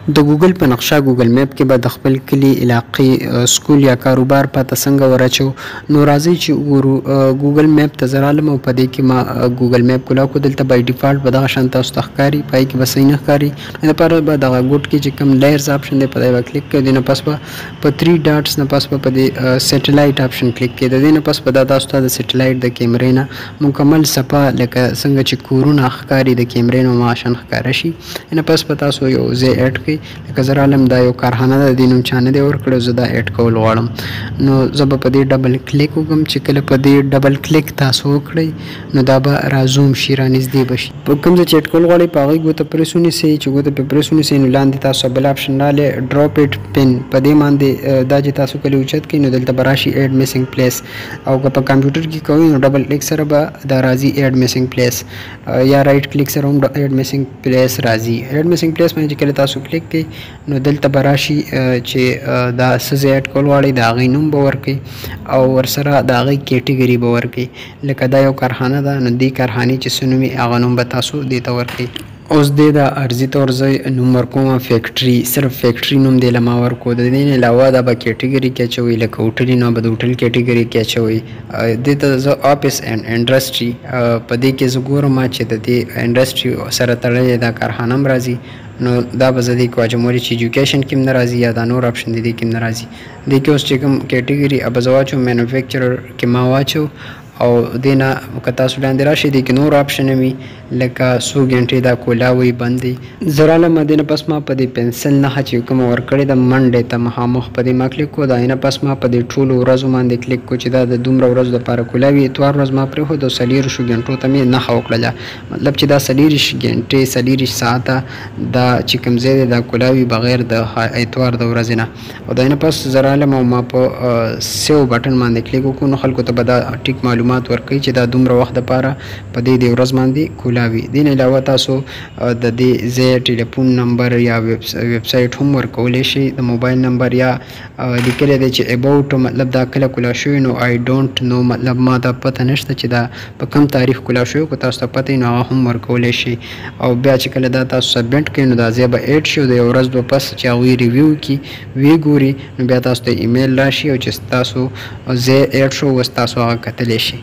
د ګوګل په نقشه ګوګل میپ کې به د خپل کلی علاقې سکول یا کاروبار پته څنګه ورچو. نو راځي چې وګورو ګوګل میپ ته زه رالم او په دې کې ما ګوګل میپ کولاو کو. دلته بای ډیفالټ به دغه شان تاسو ته ښکاري، پای کې به صحیح نه ښکاري. لپاره به دغه ګوټ کې چې کوم لیرز آپشن دی په دې به کلیک کړئ. د نه پس به په 3 ډاټس نه پس به په دې سیټلایټ آپشن کلیک کړئ. د دې نه پس به دا تاسو ته د سیټلایټ د کیمرې نه مکمل صفحه لکه څنګه چې کورونه ښکاري د کیمرې نه ماشین ښکاره شي. نه پس به تاسو یو ځای اډ کړئ. لکه زه رالم دا یو کارخانه ده، د دې نوم چا نه دی ورکړی، زه دا اډ کول غواړم. نو زه به په دې ډبل کلیک وکړم. چې کله په دې ډبل کلیک تاسو وکړئ نو دا به رازوم شي، رانږدې به شي. په کوم ځای چې اډ کول غواړئ په هغې ګوته پریس ونیسئ. چې ګوته پرې پریس ونیسئ نو لاندې تاسو بل آپشن راغلی ډراپ اټ پن. په دې باندې دا چې تاسو کله اوچت کړئ نو دلته به راشي اډ میسنګ پلیس. او که په کمپیوټر کې کوئ نو ډبل کلیک سره به دا راځي اډ میسنګ پلیس، یا رایټ کلیک سره هم اډ میسنګ پلیس راځي. اډ میسنګ پلیس باندې چې کله تاسو کلیک کړئ نو دلته به راشي چې دا څه ځای اډ کول غواړئ د هغې نوم به ورکړئ او ورسره د هغې کیټګري به ورکړئ. لکه دا یو کارخانه ده نو دې کارخانې چې څه نوم هغه نوم به تاسو دې ته ورکړئ. اوس دې د عرضي طور زه نوم ورکوم فیکټري، صرف فیکټري نوم دې له ما ورکو. د دې نه علاوه دا به کیټګري کې اچوئ، لکه هوټلي نو به د هوټل کیټګري کې اچوئ. دې ته زه آفس اینډ انډسټري په دې کې زه ګورم چې د دې انډسټري سره تړلې دا کارخانه هم راځي. نو دا به زه دې کې واچوم چې ایجوکیشن کې هم نه راځي یا دا نور آپشن دې کې هم نه راځي. دې کې اوس چې کوم کیټګري به زه واچوم مینوفیکچرر کې ما واچو او دې نه که تاسو لاندې راشئ دې کې نور آپشن وي لکه څو ګنټې دا کولاوي بند دی. زه رالم دې نه پس ما په دې پنسل نښه چې کومه ورکړې ده منډې ته مخامخ په دې ما کلیک کړو. د نه پس ما په دې ټولو ورځو باندې کلیک کړو چې دا د دومره ورځو دپاره کولاوي. اتوار ورځ ما پرېښود او 40 ګنټو ته مې نښه وکړله، مطلب چې دا 40 ګنټې 40 ساعته دا چې کوم ځای دی دا کولاوي بغیر د اتوار د ورځې نه. او د نه پس زه رالم او ما په سیو بټن باندې کلیک وکړو. نو خلکو ته به دا ټیک معلومات ورکوي چې دا دومره وخت دپاره په دې ورځ باندې کولاوي. دې نه علاوه تاسو د دې ځای ټلیفون نمبر یا ویب سایټ هم ورکولی شئ، د موبایل نمبر یا لیکلی دی چې اباوټ مطلب دا کله کولا شوی نو آی ډونټ نو مطلب ما دا پته نشته چې دا په کوم تاریخ کولا شوی. که تاسو ته پته نو هغه هم ورکولی شئ. او بیا چې کله دا تاسو سبمیټ کړئ نو دا ځای به ایډ شي. د یو ورځ دوه پس چې هغوی ریویو کړي ویې ګوري نو بیا تاسو ته ایمیل راشي او چې ستاسو ځای ایډ شو اوس تاسو هغه کتلی شئ.